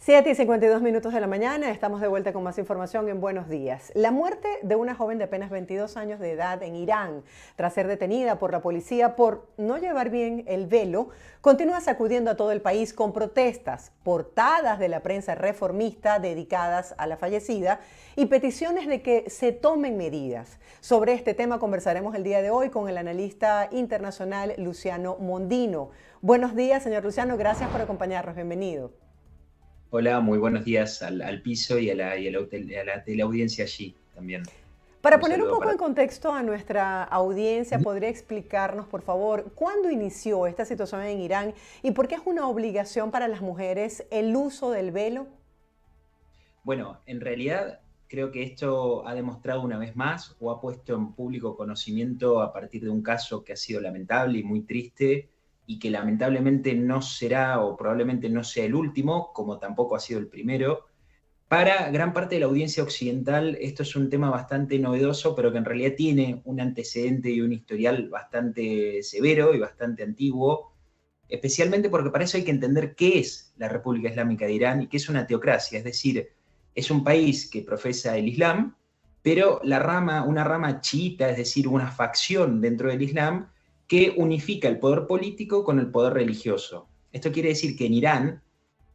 7:52 de la mañana, estamos de vuelta con más información en Buenos Días. La muerte de una joven de apenas 22 años de edad en Irán, tras ser detenida por la policía por no llevar bien el velo, continúa sacudiendo a todo el país con protestas, portadas de la prensa reformista dedicadas a la fallecida y peticiones de que se tomen medidas. Sobre este tema conversaremos el día de hoy con el analista internacional Luciano Mondino. Buenos días, señor Luciano, gracias por acompañarnos, bienvenido. Hola, muy buenos días al piso y a la teleaudiencia allí también. Para Un poner un saludo poco para en todos. contexto a nuestra audiencia, Ujú. ¿podría explicarnos, por favor, cuándo inició esta situación en Irán y por qué es una obligación para las mujeres el uso del velo? Bueno, en realidad creo que esto ha demostrado una vez más o ha puesto en público conocimiento a partir de un caso que ha sido lamentable y muy triste y que lamentablemente no será o probablemente no sea el último, como tampoco ha sido el primero. Para gran parte de la audiencia occidental, esto es un tema bastante novedoso, pero que en realidad tiene un antecedente y un historial bastante severo y bastante antiguo, especialmente porque para eso hay que entender qué es la República Islámica de Irán y qué es una teocracia, es decir, es un país que profesa el Islam, pero una rama chiita, es decir, una facción dentro del Islam que unifica el poder político con el poder religioso. Esto quiere decir que en Irán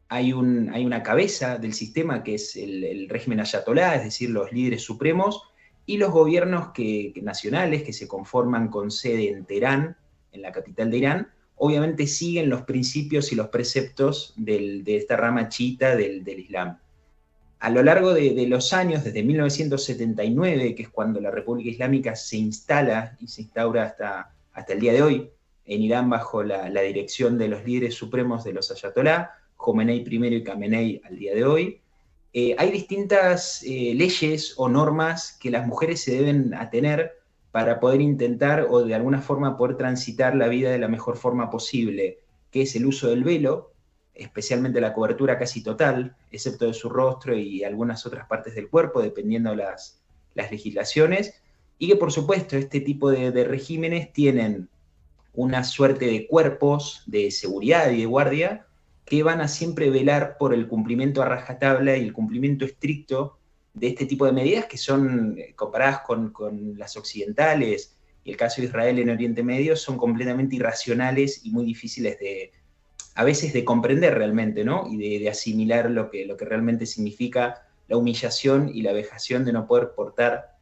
hay una cabeza del sistema que es el régimen ayatolá, es decir, los líderes supremos, y los gobiernos nacionales que se conforman con sede en Teherán, en la capital de Irán, obviamente siguen los principios y los preceptos de esta rama chiita del Islam. A lo largo de los años, desde 1979, que es cuando la República Islámica se instala y se instaura hasta el día de hoy, en Irán bajo la dirección de los líderes supremos de los ayatolá, Jomenei primero y Khamenei al día de hoy, hay distintas leyes o normas que las mujeres se deben atener para poder intentar o de alguna forma poder transitar la vida de la mejor forma posible, que es el uso del velo, especialmente la cobertura casi total, excepto de su rostro y algunas otras partes del cuerpo, dependiendo las legislaciones, y que por supuesto este tipo de regímenes tienen una suerte de cuerpos de seguridad y de guardia que van a siempre velar por el cumplimiento a rajatabla y el cumplimiento estricto de este tipo de medidas que son, comparadas con las occidentales y el caso de Israel en Oriente Medio, son completamente irracionales y muy difíciles a veces de comprender realmente, ¿no? Y de asimilar lo que realmente significa la humillación y la vejación de no poder portar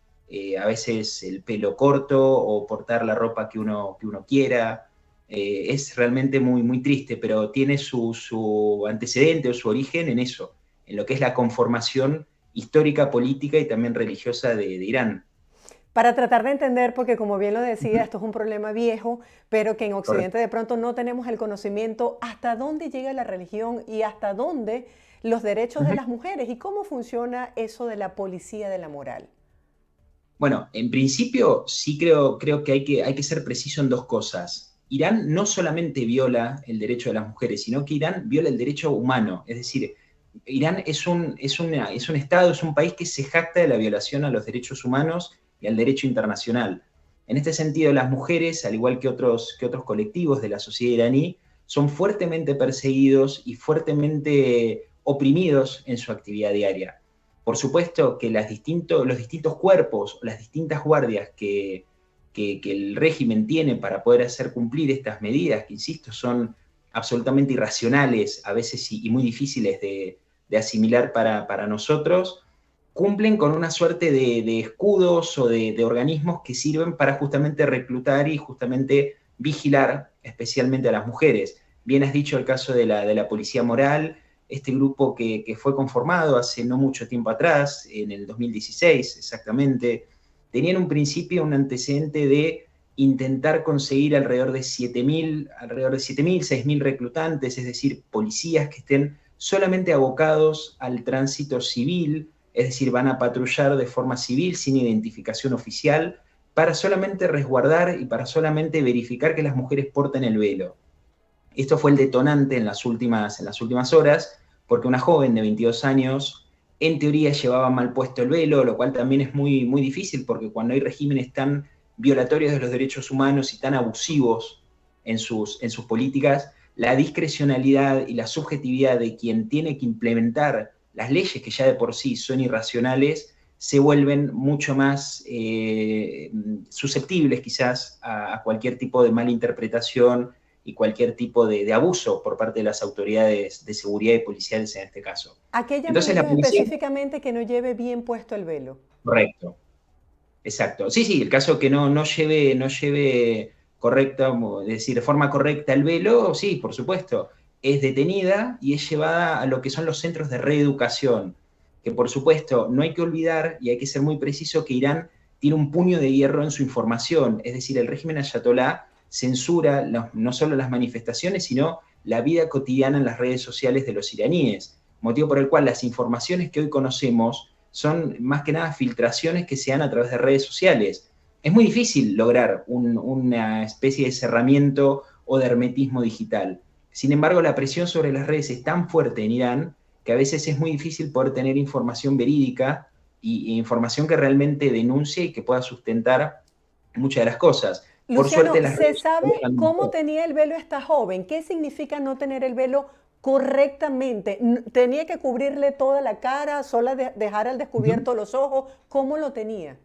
a veces el pelo corto o portar la ropa que uno quiera. Es realmente muy, muy triste, pero tiene su antecedente o su origen en eso, en lo que es la conformación histórica, política y también religiosa de Irán. Para tratar de entender, porque como bien lo decía, esto es un problema viejo, pero que en Occidente Correcto. de pronto no tenemos el conocimiento hasta dónde llega la religión y hasta dónde los derechos de Ujú. las mujeres y cómo funciona eso de la policía de la moral. Bueno, en principio sí creo que hay que ser preciso en dos cosas. Irán no solamente viola el derecho de las mujeres, sino que Irán viola el derecho humano. Es decir, Irán es un Estado, es un país que se jacta de la violación a los derechos humanos y al derecho internacional. En este sentido, las mujeres, al igual que otros colectivos de la sociedad iraní, son fuertemente perseguidos y fuertemente oprimidos en su actividad diaria. Por supuesto que los distintos cuerpos, las distintas guardias que el régimen tiene para poder hacer cumplir estas medidas, que insisto, son absolutamente irracionales a veces y muy difíciles de asimilar para nosotros, cumplen con una suerte de escudos o de organismos que sirven para justamente reclutar y justamente vigilar especialmente a las mujeres. Bien has dicho el caso de la policía moral, este grupo que fue conformado hace no mucho tiempo atrás, en el 2016 exactamente, tenían un principio, un antecedente de intentar conseguir alrededor de 6.000 reclutantes, es decir, policías que estén solamente abocados al tránsito civil, es decir, van a patrullar de forma civil, sin identificación oficial, para solamente resguardar y para solamente verificar que las mujeres porten el velo. Esto fue el detonante en las últimas horas, porque una joven de 22 años, en teoría, llevaba mal puesto el velo, lo cual también es muy, muy difícil, porque cuando hay regímenes tan violatorios de los derechos humanos y tan abusivos en sus políticas, la discrecionalidad y la subjetividad de quien tiene que implementar las leyes que ya de por sí son irracionales, se vuelven mucho más susceptibles quizás a cualquier tipo de mala interpretación y cualquier tipo de abuso por parte de las autoridades de seguridad y policiales en este caso. ¿A qué llaman Entonces la ellos policía, específicamente que no lleve bien puesto el velo? correcto, exacto. Sí, sí, el caso que no lleve correcta, es decir, de forma correcta el velo, sí, por supuesto, es detenida y es llevada a lo que son los centros de reeducación, que por supuesto no hay que olvidar y hay que ser muy preciso que Irán tiene un puño de hierro en su información, es decir, el régimen ayatolá censura no solo las manifestaciones, sino la vida cotidiana en las redes sociales de los iraníes, motivo por el cual las informaciones que hoy conocemos son más que nada filtraciones que se dan a través de redes sociales. Es muy difícil lograr una especie de cerramiento o de hermetismo digital. Sin embargo, la presión sobre las redes es tan fuerte en Irán que a veces es muy difícil poder tener información verídica y información que realmente denuncie y que pueda sustentar muchas de las cosas. Por Luciano, suerte las ¿se redes sabe sociales han cómo mejorado. tenía el velo esta joven? ¿Qué significa no tener el velo correctamente? ¿Tenía que cubrirle toda la cara, solo dejar al descubierto los ojos? ¿Cómo lo tenía?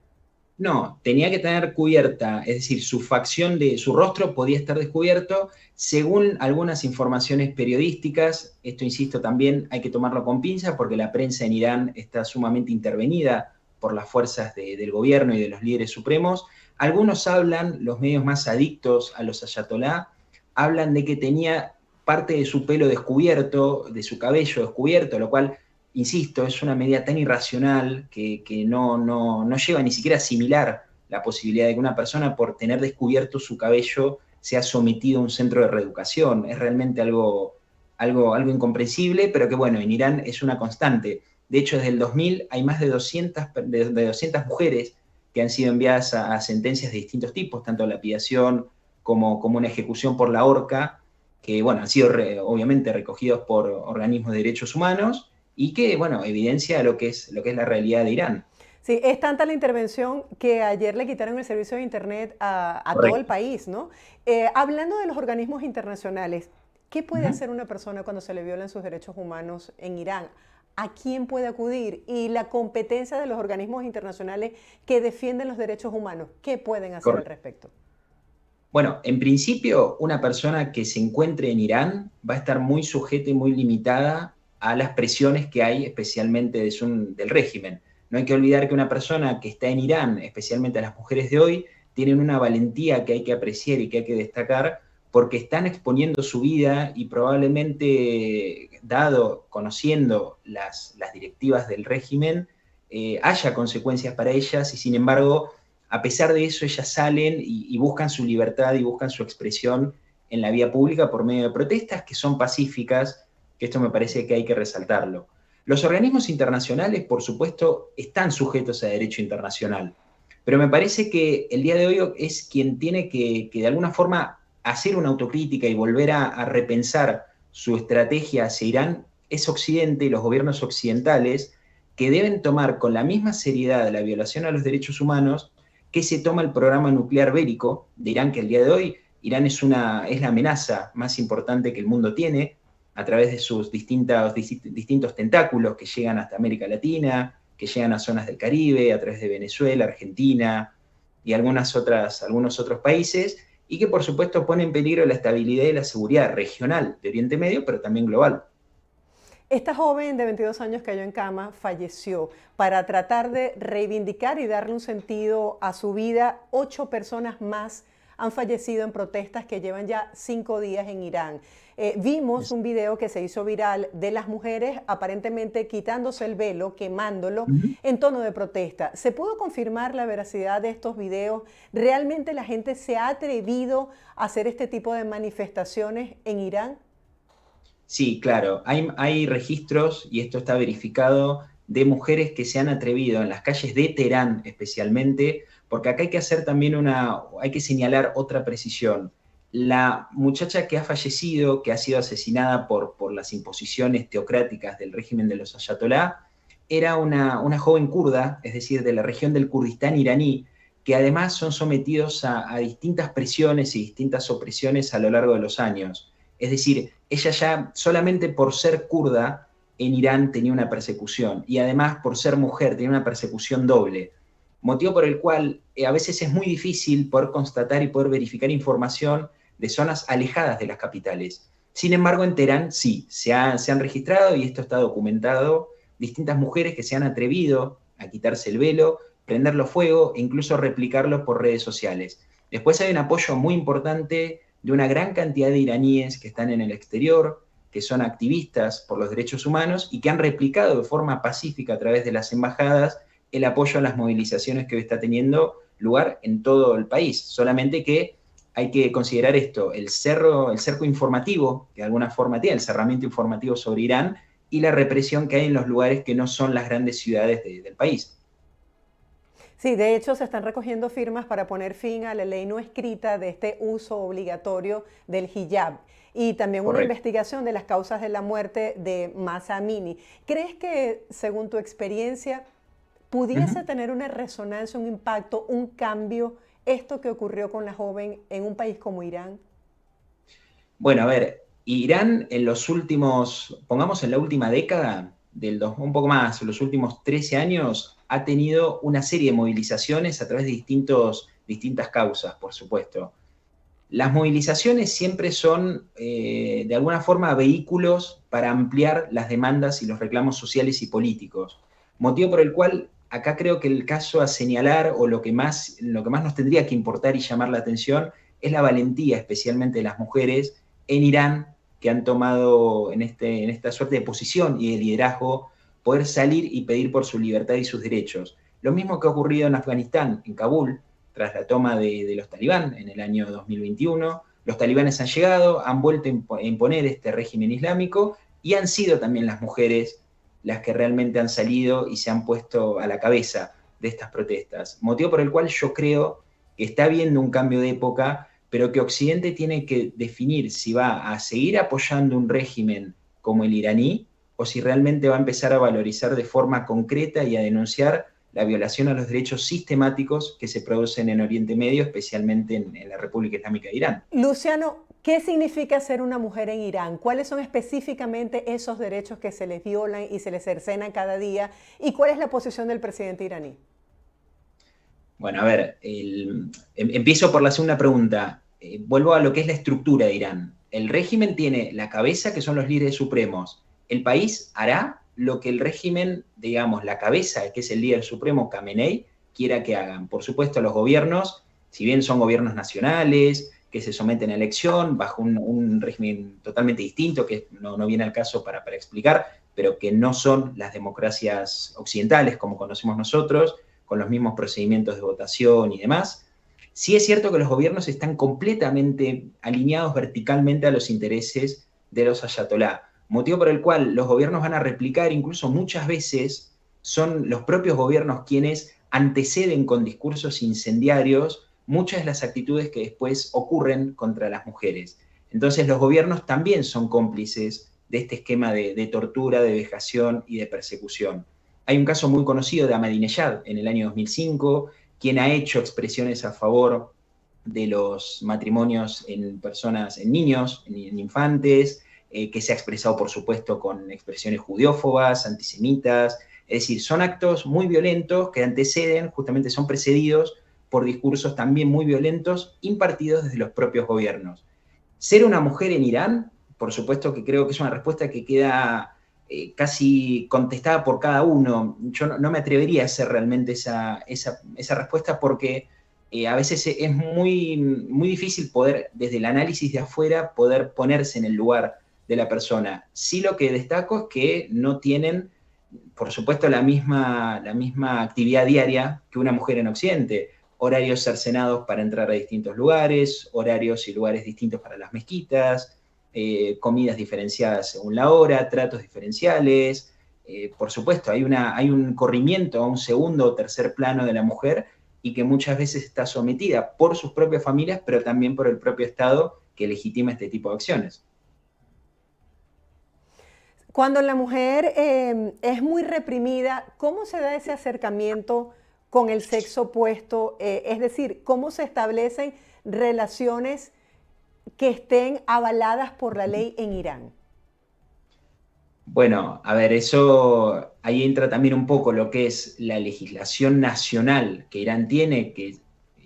No, tenía que tener cubierta, es decir, su facción de su rostro podía estar descubierto. Según algunas informaciones periodísticas, esto insisto también hay que tomarlo con pinzas porque la prensa en Irán está sumamente intervenida por las fuerzas del gobierno y de los líderes supremos. Algunos hablan, los medios más adictos a los ayatolá, hablan de que tenía parte de su pelo descubierto, de su cabello descubierto, lo cual insisto, es una medida tan irracional que no lleva ni siquiera a asimilar la posibilidad de que una persona por tener descubierto su cabello sea sometido a un centro de reeducación. Es realmente algo incomprensible, pero que bueno, en Irán es una constante. De hecho, desde el 2000 hay más de 200 mujeres que han sido enviadas a sentencias de distintos tipos, tanto lapidación como una ejecución por la horca, que bueno, han sido obviamente recogidos por organismos de derechos humanos y que, bueno, evidencia lo que es la realidad de Irán. Sí, es tanta la intervención que ayer le quitaron el servicio de Internet a todo el Correcto. país, ¿no? Hablando de los organismos internacionales, ¿qué puede Ujú. hacer una persona cuando se le violan sus derechos humanos en Irán? ¿A quién puede acudir? Y la competencia de los organismos internacionales que defienden los derechos humanos, ¿qué pueden hacer al Correcto. respecto? Bueno, en principio, una persona que se encuentre en Irán va a estar muy sujeta y muy limitada a las presiones que hay, especialmente del régimen. No hay que olvidar que una persona que está en Irán, especialmente las mujeres de hoy, tienen una valentía que hay que apreciar y que hay que destacar porque están exponiendo su vida y probablemente, conociendo las directivas del régimen, haya consecuencias para ellas y sin embargo a pesar de eso, ellas salen y buscan su libertad y buscan su expresión en la vía pública por medio de protestas que son pacíficas, que esto me parece que hay que resaltarlo. Los organismos internacionales, por supuesto, están sujetos a derecho internacional, pero me parece que el día de hoy es quien tiene que de alguna forma hacer una autocrítica y volver a repensar su estrategia hacia Irán, es Occidente y los gobiernos occidentales que deben tomar con la misma seriedad la violación a los derechos humanos que se toma el programa nuclear bélico de Irán, que el día de hoy Irán es la amenaza más importante que el mundo tiene, a través de sus distintos tentáculos que llegan hasta América Latina, que llegan a zonas del Caribe, a través de Venezuela, Argentina y algunos otros países, y que por supuesto pone en peligro la estabilidad y la seguridad regional de Oriente Medio, pero también global. Esta joven de 22 años cayó en cama, falleció. Para tratar de reivindicar y darle un sentido a su vida, 8 personas más han fallecido en protestas que llevan ya 5 días en Irán. Vimos un video que se hizo viral de las mujeres aparentemente quitándose el velo, quemándolo, Ujú. en tono de protesta. ¿Se pudo confirmar la veracidad de estos videos? ¿Realmente la gente se ha atrevido a hacer este tipo de manifestaciones en Irán? Sí, claro, hay registros, y esto está verificado, de mujeres que se han atrevido en las calles de Teherán especialmente, porque acá hay que hacer también hay que señalar otra precisión. La muchacha que ha fallecido, que ha sido asesinada por las imposiciones teocráticas del régimen de los ayatolá, era una joven kurda, es decir, de la región del Kurdistán iraní, que además son sometidos a distintas presiones y distintas opresiones a lo largo de los años. Es decir, ella ya solamente por ser kurda en Irán tenía una persecución y además por ser mujer tenía una persecución doble, motivo por el cual a veces es muy difícil poder constatar y poder verificar información de zonas alejadas de las capitales. Sin embargo, en Teherán sí, se han registrado, y esto está documentado, distintas mujeres que se han atrevido a quitarse el velo, prenderlo fuego e incluso replicarlo por redes sociales. Después hay un apoyo muy importante de una gran cantidad de iraníes que están en el exterior, que son activistas por los derechos humanos y que han replicado de forma pacífica a través de las embajadas el apoyo a las movilizaciones que hoy está teniendo lugar en todo el país. Solamente que hay que considerar esto, el cerco informativo, que de alguna forma tiene, el cerramiento informativo sobre Irán, y la represión que hay en los lugares que no son las grandes ciudades del país. Sí, de hecho se están recogiendo firmas para poner fin a la ley no escrita de este uso obligatorio del hijab y también una Correcto. investigación de las causas de la muerte de Mahsa Amini. ¿Crees que, según tu experiencia, Uh pudiese -huh. tener una resonancia, un impacto, un cambio, esto que ocurrió con la joven en un país como Irán? Bueno, a ver, Irán en los últimos, pongamos en la última década, un poco más, en los últimos 13 años, ha tenido una serie de movilizaciones a través de distintas causas, por supuesto. Las movilizaciones siempre son, de alguna forma, vehículos para ampliar las demandas y los reclamos sociales y políticos. Motivo por el cual acá creo que el caso a señalar, o lo que más nos tendría que importar y llamar la atención, es la valentía, especialmente de las mujeres en Irán, que han tomado en esta suerte de posición y de liderazgo, poder salir y pedir por su libertad y sus derechos. Lo mismo que ha ocurrido en Afganistán, en Kabul, tras la toma de los talibán en el año 2021. Los talibanes han llegado, han vuelto a imponer este régimen islámico, y han sido también las mujeres las que realmente han salido y se han puesto a la cabeza de estas protestas. Motivo por el cual yo creo que está habiendo un cambio de época, pero que Occidente tiene que definir si va a seguir apoyando un régimen como el iraní o si realmente va a empezar a valorizar de forma concreta y a denunciar la violación a los derechos sistemáticos que se producen en Oriente Medio, especialmente en la República Islámica de Irán. Luciano, ¿qué significa ser una mujer en Irán? ¿Cuáles son específicamente esos derechos que se les violan y se les cercenan cada día? ¿Y cuál es la posición del presidente iraní? Bueno, a ver, empiezo por la segunda pregunta. Vuelvo a lo que es la estructura de Irán. El régimen tiene la cabeza, que son los líderes supremos. El país hará lo que el régimen, digamos, la cabeza, que es el líder supremo, Khamenei, quiera que hagan. Por supuesto, los gobiernos, si bien son gobiernos nacionales, que se someten a elección bajo un régimen totalmente distinto, que no viene al caso para explicar, pero que no son las democracias occidentales como conocemos nosotros, con los mismos procedimientos de votación y demás. Sí es cierto que los gobiernos están completamente alineados verticalmente a los intereses de los ayatolá, motivo por el cual los gobiernos van a replicar, incluso muchas veces son los propios gobiernos quienes anteceden con discursos incendiarios muchas de las actitudes que después ocurren contra las mujeres. Entonces los gobiernos también son cómplices de este esquema de tortura, de vejación y de persecución. Hay un caso muy conocido de Ahmadinejad en el año 2005, quien ha hecho expresiones a favor de los matrimonios en personas, en niños, en infantes, que se ha expresado, por supuesto, con expresiones judeófobas, antisemitas. Es decir, son actos muy violentos que anteceden, justamente son precedidos por discursos también muy violentos impartidos desde los propios gobiernos. Ser una mujer en Irán, por supuesto que creo que es una respuesta que queda casi contestada por cada uno. Yo no me atrevería a hacer realmente esa respuesta porque a veces es muy difícil poder, desde el análisis de afuera, poder ponerse en el lugar de la persona. Sí, lo que destaco es que no tienen, por supuesto, la misma actividad diaria que una mujer en Occidente. Horarios cercenados para entrar a distintos lugares, horarios y lugares distintos para las mezquitas, comidas diferenciadas según la hora, tratos diferenciales. Por supuesto, hay un corrimiento a un segundo o tercer plano de la mujer y que muchas veces está sometida por sus propias familias, pero también por el propio Estado que legitima este tipo de acciones. Cuando la mujer es muy reprimida, ¿cómo se da ese acercamiento con el sexo opuesto? Es decir, ¿cómo se establecen relaciones que estén avaladas por la ley en Irán? Bueno, a ver, eso ahí entra también un poco lo que es la legislación nacional que Irán tiene, que,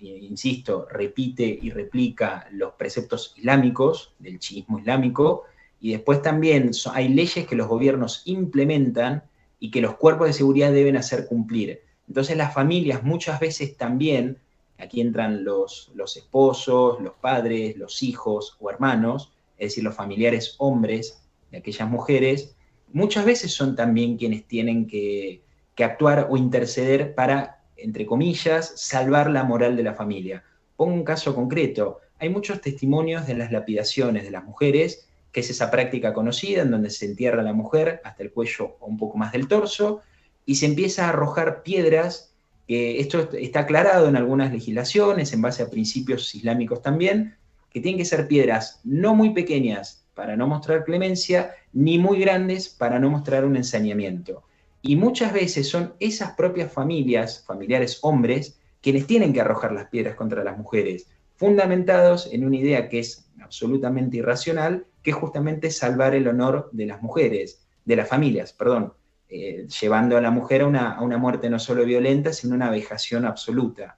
insisto, repite y replica los preceptos islámicos, del chiismo islámico, y después también hay leyes que los gobiernos implementan y que los cuerpos de seguridad deben hacer cumplir. Entonces las familias muchas veces también, aquí entran los esposos, los padres, los hijos o hermanos, es decir, los familiares hombres de aquellas mujeres, muchas veces son también quienes tienen que actuar o interceder para, entre comillas, salvar la moral de la familia. Pongo un caso concreto. Hay muchos testimonios de las lapidaciones de las mujeres, que es esa práctica conocida en donde se entierra a la mujer hasta el cuello o un poco más del torso, y se empieza a arrojar piedras. Esto está aclarado en algunas legislaciones, en base a principios islámicos también, que tienen que ser piedras no muy pequeñas para no mostrar clemencia, ni muy grandes para no mostrar un ensañamiento. Y muchas veces son esas propias familias, familiares hombres, quienes tienen que arrojar las piedras contra las mujeres, fundamentados en una idea que es absolutamente irracional, que es justamente salvar el honor de las mujeres, de las familias, perdón, llevando a la mujer a una muerte no solo violenta, sino una vejación absoluta.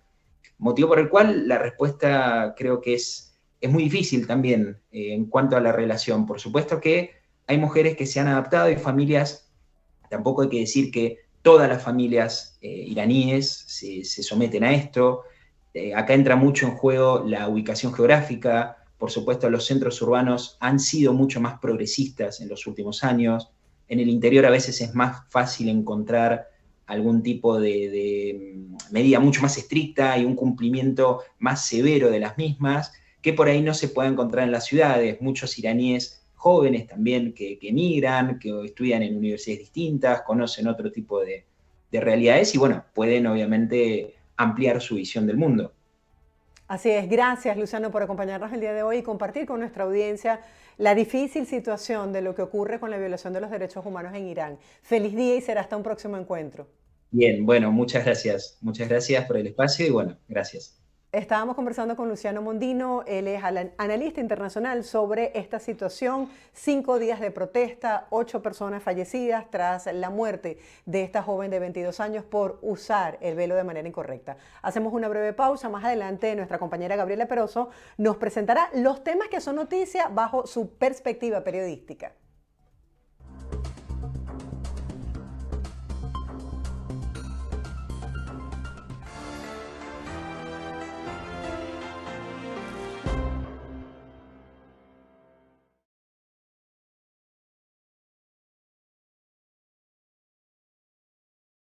Motivo por el cual la respuesta creo que es muy difícil también en cuanto a la relación. Por supuesto que hay mujeres que se han adaptado y familias, tampoco hay que decir que todas las familias iraníes se someten a esto. Acá entra mucho en juego la ubicación geográfica. Por supuesto, los centros urbanos han sido mucho más progresistas en los últimos años. En el interior a veces es más fácil encontrar algún tipo de medida mucho más estricta y un cumplimiento más severo de las mismas, que por ahí no se puede encontrar en las ciudades. Muchos iraníes jóvenes también que emigran, que estudian en universidades distintas, conocen otro tipo de realidades y bueno, pueden obviamente ampliar su visión del mundo. Así es, gracias Luciano por acompañarnos el día de hoy y compartir con nuestra audiencia la difícil situación de lo que ocurre con la violación de los derechos humanos en Irán. Feliz día y será hasta un próximo encuentro. Bien, bueno, muchas gracias. Muchas gracias por el espacio y bueno, gracias. Estábamos conversando con Luciano Mondino, él es analista internacional sobre esta situación, 5 días de protesta, 8 personas fallecidas tras la muerte de esta joven de 22 años por usar el velo de manera incorrecta. Hacemos una breve pausa, más adelante nuestra compañera Gabriela Peroso nos presentará los temas que son noticia bajo su perspectiva periodística.